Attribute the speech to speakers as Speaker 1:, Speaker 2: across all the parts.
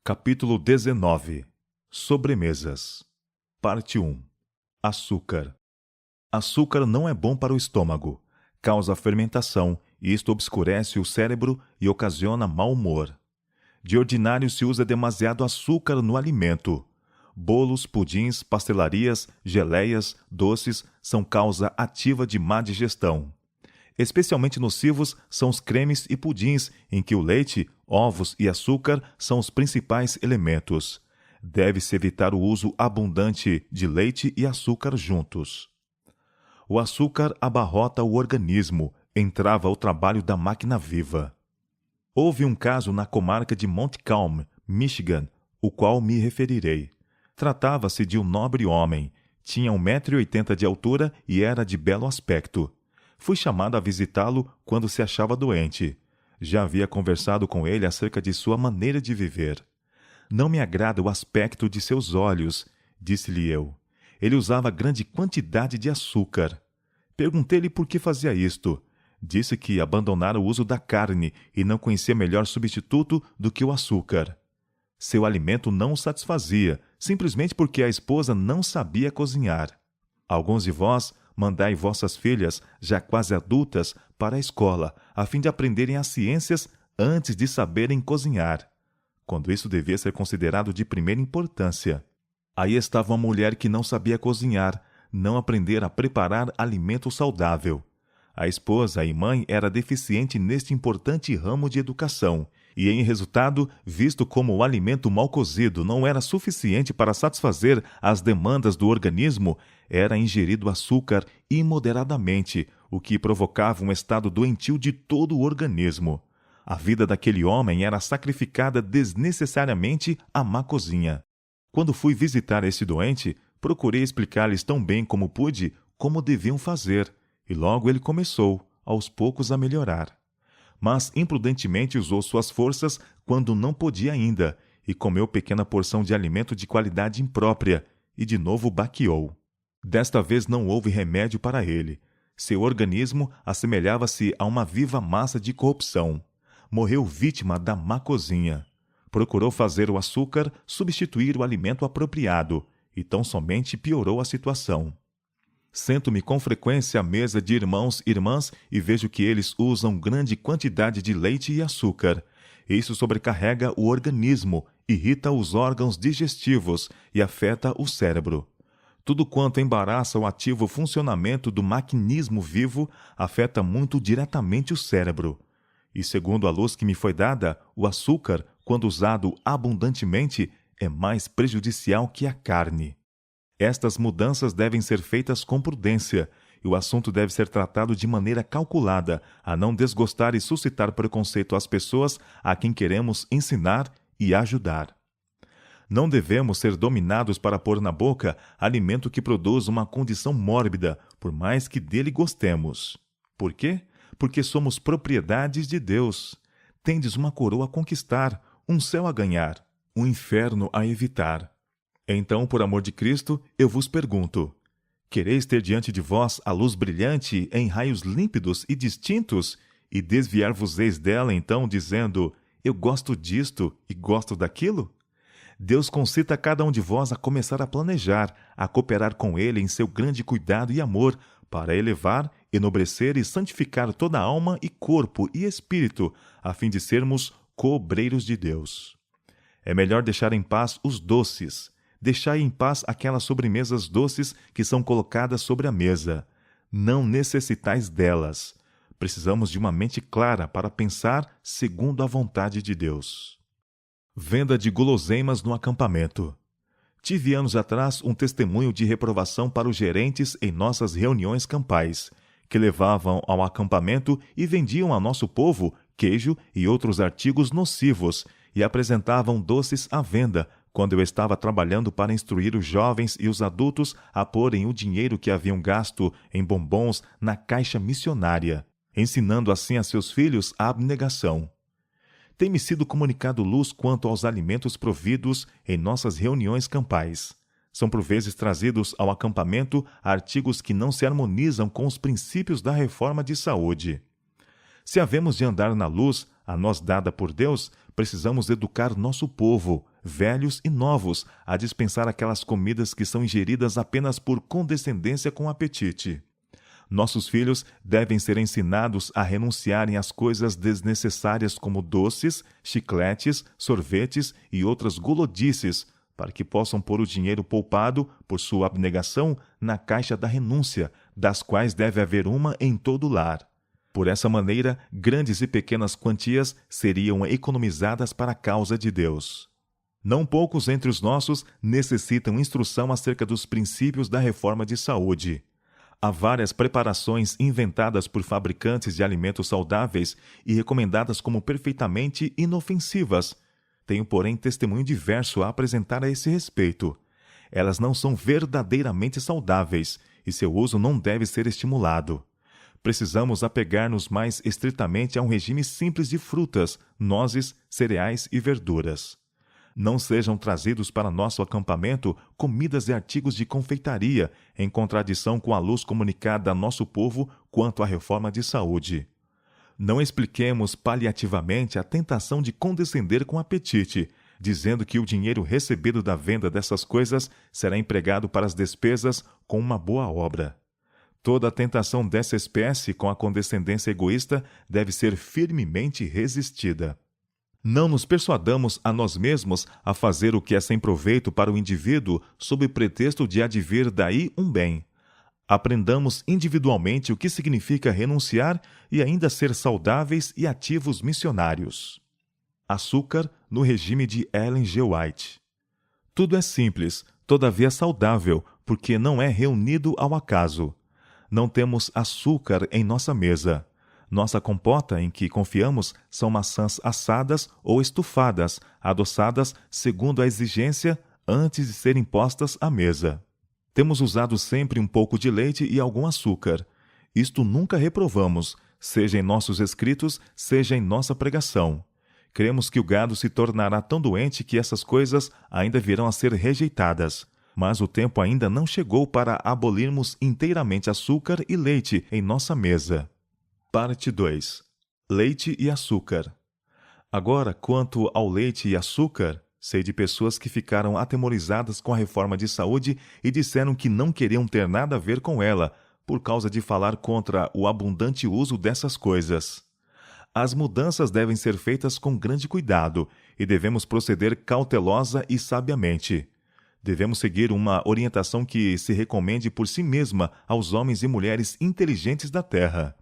Speaker 1: Capítulo 19. Sobremesas. Parte 1. Açúcar. Açúcar não é bom para o estômago. Causa fermentação, e isto obscurece o cérebro e ocasiona mau humor. De ordinário se usa demasiado açúcar no alimento. Bolos, pudins, pastelarias, geleias, doces são causa ativa de má digestão. Especialmente nocivos são os cremes e pudins, em que o leite, ovos e açúcar são os principais elementos. Deve-se evitar o uso abundante de leite e açúcar juntos. O açúcar abarrota o organismo, entrava o trabalho da máquina viva. Houve um caso na comarca de Montcalm, Michigan, o qual me referirei. Tratava-se de um nobre homem. Tinha 1,80 m de altura e era de belo aspecto. Fui chamado a visitá-lo quando se achava doente. Já havia conversado com ele acerca de sua maneira de viver. Não me agrada o aspecto de seus olhos, disse-lhe eu. Ele usava grande quantidade de açúcar. Perguntei-lhe por que fazia isto. Disse que abandonara o uso da carne e não conhecia melhor substituto do que o açúcar. Seu alimento não o satisfazia, simplesmente porque a esposa não sabia cozinhar. Alguns de vós mandai vossas filhas, já quase adultas, para a escola, a fim de aprenderem as ciências antes de saberem cozinhar, quando isso devia ser considerado de primeira importância. Aí estava uma mulher que não sabia cozinhar, não aprendera a preparar alimento saudável. A esposa e mãe era deficiente neste importante ramo de educação, e em resultado, visto como o alimento mal cozido não era suficiente para satisfazer as demandas do organismo, era ingerido açúcar imoderadamente, o que provocava um estado doentio de todo o organismo. A vida daquele homem era sacrificada desnecessariamente à má cozinha. Quando fui visitar esse doente, procurei explicar-lhes tão bem como pude como deviam fazer, e logo ele começou, aos poucos, a melhorar. Mas imprudentemente usou suas forças quando não podia ainda, e comeu pequena porção de alimento de qualidade imprópria, e de novo baqueou. Desta vez não houve remédio para ele. Seu organismo assemelhava-se a uma viva massa de corrupção. Morreu vítima da má cozinha. Procurou fazer o açúcar substituir o alimento apropriado, e tão somente piorou a situação. Sento-me com frequência à mesa de irmãos e irmãs e vejo que eles usam grande quantidade de leite e açúcar. Isso sobrecarrega o organismo, irrita os órgãos digestivos e afeta o cérebro. Tudo quanto embaraça o ativo funcionamento do maquinismo vivo afeta muito diretamente o cérebro. E segundo a luz que me foi dada, o açúcar, quando usado abundantemente, é mais prejudicial que a carne. Estas mudanças devem ser feitas com prudência, e o assunto deve ser tratado de maneira calculada, a não desgostar e suscitar preconceito às pessoas a quem queremos ensinar e ajudar. Não devemos ser dominados para pôr na boca alimento que produz uma condição mórbida, por mais que dele gostemos. Por quê? Porque somos propriedades de Deus. Tendes uma coroa a conquistar, um céu a ganhar, um inferno a evitar. Então, por amor de Cristo, eu vos pergunto: quereis ter diante de vós a luz brilhante em raios límpidos e distintos, e desviar-vos-eis dela, então, dizendo: eu gosto disto e gosto daquilo? Deus concita a cada um de vós a começar a planejar, a cooperar com Ele em seu grande cuidado e amor, para elevar, enobrecer e santificar toda a alma e corpo e espírito, a fim de sermos co-obreiros de Deus. É melhor deixar em paz os doces. Deixai em paz aquelas sobremesas doces que são colocadas sobre a mesa. Não necessitais delas. Precisamos de uma mente clara para pensar segundo a vontade de Deus. Venda de guloseimas no acampamento. Tive anos atrás um testemunho de reprovação para os gerentes em nossas reuniões campais, que levavam ao acampamento e vendiam a nosso povo queijo e outros artigos nocivos e apresentavam doces à venda, quando eu estava trabalhando para instruir os jovens e os adultos a porem o dinheiro que haviam gasto em bombons na caixa missionária, ensinando assim a seus filhos a abnegação. Tem-me sido comunicado luz quanto aos alimentos providos em nossas reuniões campais. São por vezes trazidos ao acampamento artigos que não se harmonizam com os princípios da reforma de saúde. Se havemos de andar na luz, a nós dada por Deus, precisamos educar nosso povo, velhos e novos, a dispensar aquelas comidas que são ingeridas apenas por condescendência com apetite. Nossos filhos devem ser ensinados a renunciarem às coisas desnecessárias como doces, chicletes, sorvetes e outras gulodices, para que possam pôr o dinheiro poupado, por sua abnegação, na caixa da renúncia, das quais deve haver uma em todo lar. Por essa maneira, grandes e pequenas quantias seriam economizadas para a causa de Deus. Não poucos entre os nossos necessitam instrução acerca dos princípios da reforma de saúde. Há várias preparações inventadas por fabricantes de alimentos saudáveis e recomendadas como perfeitamente inofensivas. Tenho, porém, testemunho diverso a apresentar a esse respeito. Elas não são verdadeiramente saudáveis e seu uso não deve ser estimulado. Precisamos apegar-nos mais estritamente a um regime simples de frutas, nozes, cereais e verduras. Não sejam trazidos para nosso acampamento comidas e artigos de confeitaria, em contradição com a luz comunicada a nosso povo quanto à reforma de saúde. Não expliquemos paliativamente a tentação de condescender com apetite, dizendo que o dinheiro recebido da venda dessas coisas será empregado para as despesas com uma boa obra. Toda a tentação dessa espécie com a condescendência egoísta deve ser firmemente resistida. Não nos persuadamos a nós mesmos a fazer o que é sem proveito para o indivíduo sob pretexto de advir daí um bem. Aprendamos individualmente o que significa renunciar e ainda ser saudáveis e ativos missionários. Açúcar no regime de Ellen G. White. Tudo é simples, todavia saudável, porque não é reunido ao acaso. Não temos açúcar em nossa mesa. Nossa compota, em que confiamos, são maçãs assadas ou estufadas, adoçadas segundo a exigência antes de serem postas à mesa. Temos usado sempre um pouco de leite e algum açúcar. Isto nunca reprovamos, seja em nossos escritos, seja em nossa pregação. Cremos que o gado se tornará tão doente que essas coisas ainda virão a ser rejeitadas. Mas o tempo ainda não chegou para abolirmos inteiramente açúcar e leite em nossa mesa. Parte 2. Leite e açúcar. Agora, quanto ao leite e açúcar, sei de pessoas que ficaram atemorizadas com a reforma de saúde e disseram que não queriam ter nada a ver com ela, por causa de falar contra o abundante uso dessas coisas. As mudanças devem ser feitas com grande cuidado e devemos proceder cautelosa e sabiamente. Devemos seguir uma orientação que se recomende por si mesma aos homens e mulheres inteligentes da terra.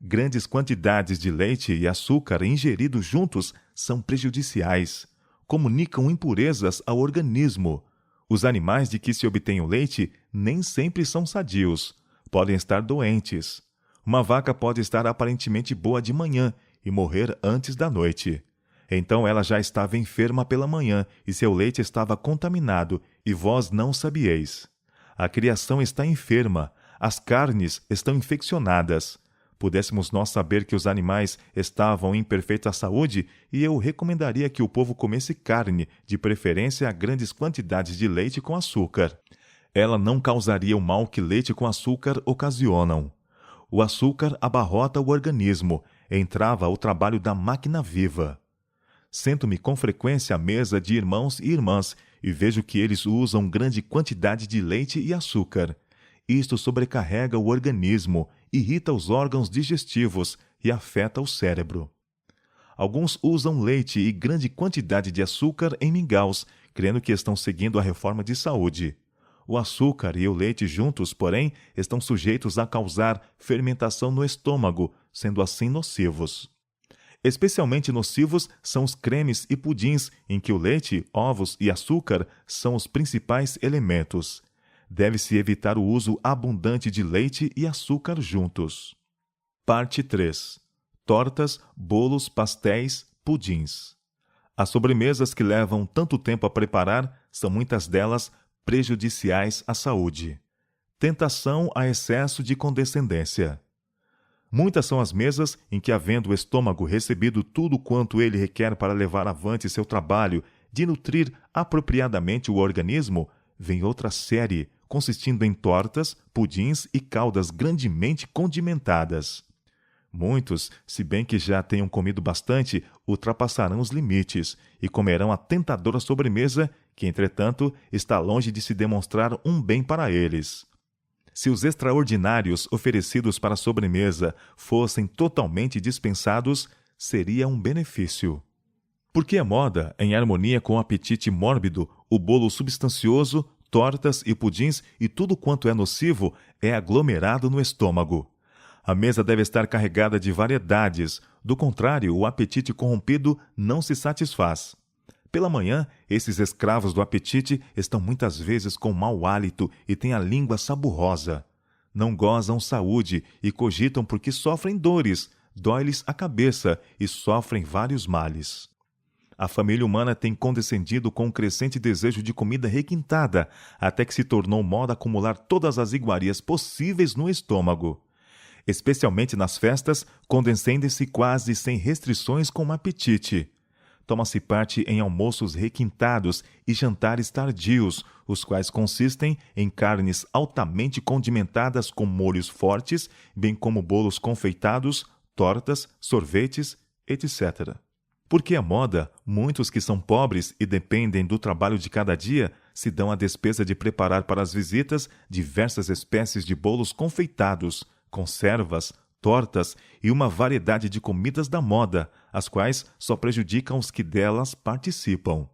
Speaker 1: Grandes quantidades de leite e açúcar ingeridos juntos são prejudiciais. Comunicam impurezas ao organismo. Os animais de que se obtém o leite nem sempre são sadios. Podem estar doentes. Uma vaca pode estar aparentemente boa de manhã e morrer antes da noite. Então ela já estava enferma pela manhã e seu leite estava contaminado, e vós não sabieis. A criação está enferma, as carnes estão infeccionadas. Pudéssemos nós saber que os animais estavam em perfeita saúde, e eu recomendaria que o povo comesse carne, de preferência a grandes quantidades de leite com açúcar. Ela não causaria o mal que leite com açúcar ocasionam. O açúcar abarrota o organismo, entrava o trabalho da máquina viva. Sento-me com frequência à mesa de irmãos e irmãs e vejo que eles usam grande quantidade de leite e açúcar. Isto sobrecarrega o organismo, irrita os órgãos digestivos e afeta o cérebro. Alguns usam leite e grande quantidade de açúcar em mingaus, crendo que estão seguindo a reforma de saúde. O açúcar e o leite juntos, porém, estão sujeitos a causar fermentação no estômago, sendo assim nocivos. Especialmente nocivos são os cremes e pudins, em que o leite, ovos e açúcar são os principais elementos. Deve-se evitar o uso abundante de leite e açúcar juntos. Parte 3. Tortas, bolos, pastéis, pudins. As sobremesas que levam tanto tempo a preparar são muitas delas prejudiciais à saúde. Tentação a excesso de condescendência. Muitas são as mesas em que, havendo o estômago recebido tudo quanto ele requer para levar avante seu trabalho de nutrir apropriadamente o organismo, vem outra série, consistindo em tortas, pudins e caldas grandemente condimentadas. Muitos, se bem que já tenham comido bastante, ultrapassarão os limites e comerão a tentadora sobremesa, que, entretanto, está longe de se demonstrar um bem para eles. Se os extraordinários oferecidos para a sobremesa fossem totalmente dispensados, seria um benefício. Porque é moda, em harmonia com o apetite mórbido, o bolo substancioso, tortas e pudins e tudo quanto é nocivo é aglomerado no estômago. A mesa deve estar carregada de variedades, do contrário, o apetite corrompido não se satisfaz. Pela manhã, esses escravos do apetite estão muitas vezes com mau hálito e têm a língua saburrosa. Não gozam saúde e cogitam porque sofrem dores, dói-lhes a cabeça e sofrem vários males. A família humana tem condescendido com um crescente desejo de comida requintada, até que se tornou moda acumular todas as iguarias possíveis no estômago. Especialmente nas festas, condescende-se quase sem restrições com o apetite. Toma-se parte em almoços requintados e jantares tardios, os quais consistem em carnes altamente condimentadas com molhos fortes, bem como bolos confeitados, tortas, sorvetes, etc. Porque é moda, muitos que são pobres e dependem do trabalho de cada dia se dão à despesa de preparar para as visitas diversas espécies de bolos confeitados, conservas, tortas e uma variedade de comidas da moda, as quais só prejudicam os que delas participam.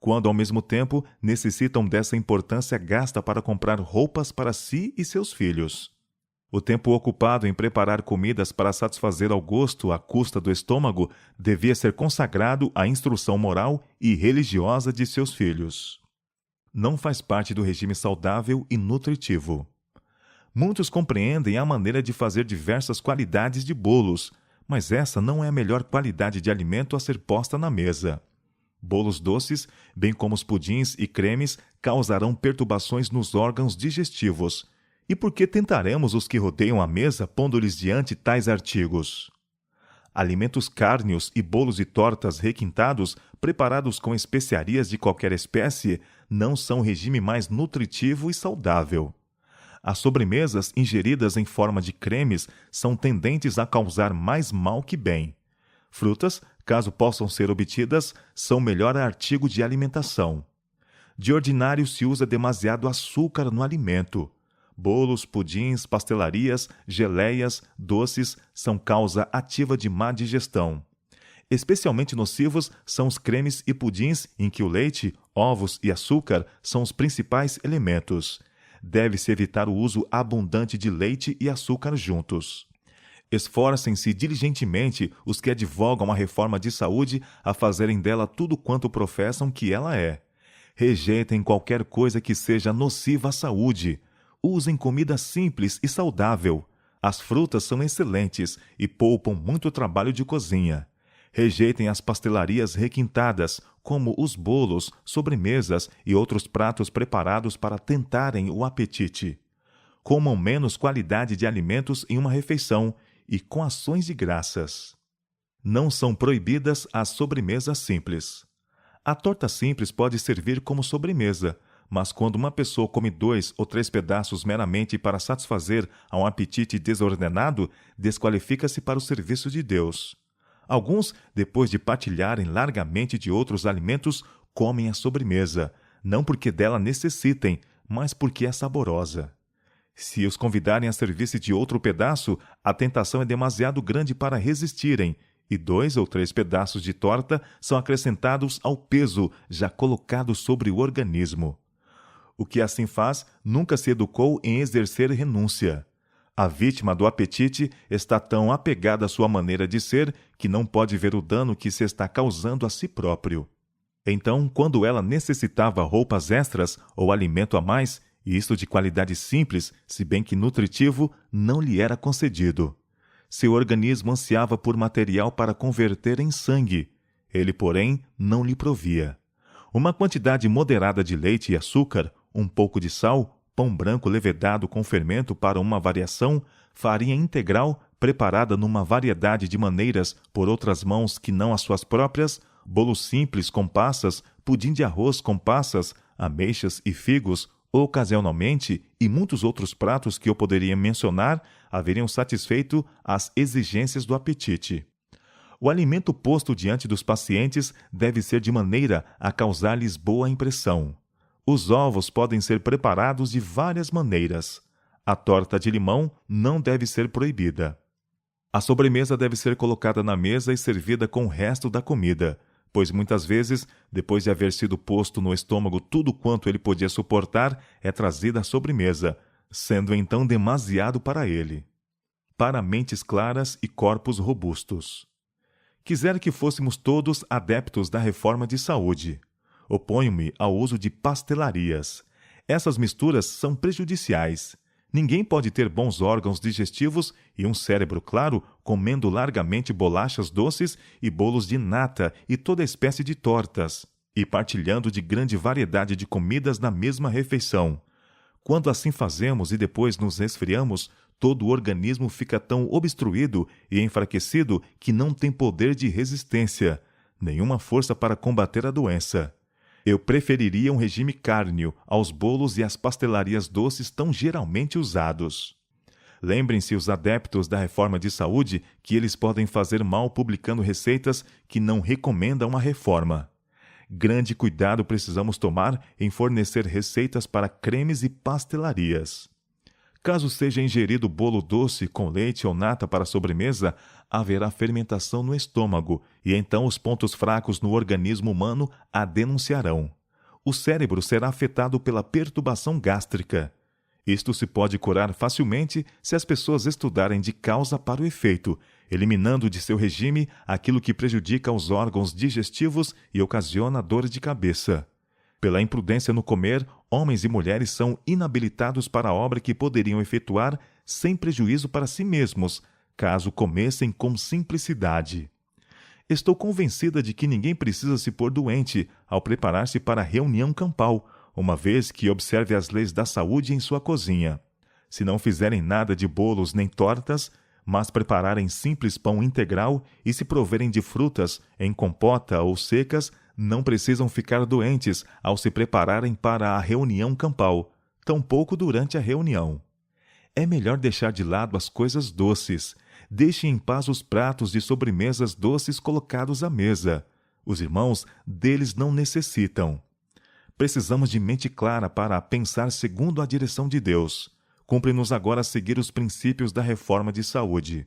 Speaker 1: Quando, ao mesmo tempo, necessitam dessa importância gasta para comprar roupas para si e seus filhos. O tempo ocupado em preparar comidas para satisfazer ao gosto à custa do estômago devia ser consagrado à instrução moral e religiosa de seus filhos. Não faz parte do regime saudável e nutritivo. Muitos compreendem a maneira de fazer diversas qualidades de bolos, mas essa não é a melhor qualidade de alimento a ser posta na mesa. Bolos doces, bem como os pudins e cremes, causarão perturbações nos órgãos digestivos. E por que tentaremos os que rodeiam a mesa pondo-lhes diante tais artigos? Alimentos cárneos e bolos e tortas requintados, preparados com especiarias de qualquer espécie, não são o regime mais nutritivo e saudável. As sobremesas ingeridas em forma de cremes são tendentes a causar mais mal que bem. Frutas, caso possam ser obtidas, são o melhor artigo de alimentação. De ordinário se usa demasiado açúcar no alimento. Bolos, pudins, pastelarias, geleias, doces são causa ativa de má digestão. Especialmente nocivos são os cremes e pudins em que o leite, ovos e açúcar são os principais elementos. Deve-se evitar o uso abundante de leite e açúcar juntos. Esforcem-se diligentemente os que advogam a reforma de saúde a fazerem dela tudo quanto professam que ela é. Rejeitem qualquer coisa que seja nociva à saúde. Usem comida simples e saudável. As frutas são excelentes e poupam muito trabalho de cozinha. Rejeitem as pastelarias requintadas, como os bolos, sobremesas e outros pratos preparados para tentarem o apetite. Comam menos qualidade de alimentos em uma refeição e com ações de graças. Não são proibidas as sobremesas simples. A torta simples pode servir como sobremesa, mas quando uma pessoa come 2 ou 3 pedaços meramente para satisfazer a um apetite desordenado, desqualifica-se para o serviço de Deus. Alguns, depois de partilharem largamente de outros alimentos, comem a sobremesa, não porque dela necessitem, mas porque é saborosa. Se os convidarem a servir-se de outro pedaço, a tentação é demasiado grande para resistirem, e 2 ou 3 pedaços de torta são acrescentados ao peso já colocado sobre o organismo. O que assim faz nunca se educou em exercer renúncia. A vítima do apetite está tão apegada à sua maneira de ser que não pode ver o dano que se está causando a si próprio. Então, quando ela necessitava roupas extras ou alimento a mais, e isto de qualidade simples, se bem que nutritivo, não lhe era concedido. Seu organismo ansiava por material para converter em sangue. Ele, porém, não lhe provia. Uma quantidade moderada de leite e açúcar, um pouco de sal, pão branco levedado com fermento para uma variação, farinha integral preparada numa variedade de maneiras por outras mãos que não as suas próprias, bolo simples com passas, pudim de arroz com passas, ameixas e figos, Ocasionalmente, e muitos outros pratos que eu poderia mencionar haveriam satisfeito as exigências do apetite. O alimento posto diante dos pacientes deve ser de maneira a causar-lhes boa impressão. Os ovos podem ser preparados de várias maneiras. A torta de limão não deve ser proibida. A sobremesa deve ser colocada na mesa e servida com o resto da comida, pois muitas vezes, depois de haver sido posto no estômago tudo quanto ele podia suportar, é trazida a sobremesa, sendo então demasiado para ele. Para mentes claras e corpos robustos. Quisera que fôssemos todos adeptos da reforma de saúde. Oponho-me ao uso de pastelarias. Essas misturas são prejudiciais. Ninguém pode ter bons órgãos digestivos e um cérebro claro comendo largamente bolachas doces e bolos de nata e toda espécie de tortas, e partilhando de grande variedade de comidas na mesma refeição. Quando assim fazemos e depois nos resfriamos, todo o organismo fica tão obstruído e enfraquecido que não tem poder de resistência, nenhuma força para combater a doença. Eu preferiria um regime cárneo aos bolos e às pastelarias doces tão geralmente usados. Lembrem-se os adeptos da reforma de saúde que eles podem fazer mal publicando receitas que não recomendam a reforma. Grande cuidado precisamos tomar em fornecer receitas para cremes e pastelarias. Caso seja ingerido bolo doce com leite ou nata para sobremesa, haverá fermentação no estômago e então os pontos fracos no organismo humano a denunciarão. O cérebro será afetado pela perturbação gástrica. Isto se pode curar facilmente se as pessoas estudarem de causa para o efeito, eliminando de seu regime aquilo que prejudica os órgãos digestivos e ocasiona dor de cabeça. Pela imprudência no comer, homens e mulheres são inabilitados para a obra que poderiam efetuar sem prejuízo para si mesmos, caso comessem com simplicidade. Estou convencida de que ninguém precisa se pôr doente ao preparar-se para a reunião campal, uma vez que observe as leis da saúde em sua cozinha. Se não fizerem nada de bolos nem tortas, mas prepararem simples pão integral e se proverem de frutas em compota ou secas, não precisam ficar doentes ao se prepararem para a reunião campal, tampouco durante a reunião. É melhor deixar de lado as coisas doces. Deixe em paz os pratos de sobremesas doces colocados à mesa. Os irmãos deles não necessitam. Precisamos de mente clara para pensar segundo a direção de Deus. Cumpre-nos agora seguir os princípios da reforma de saúde.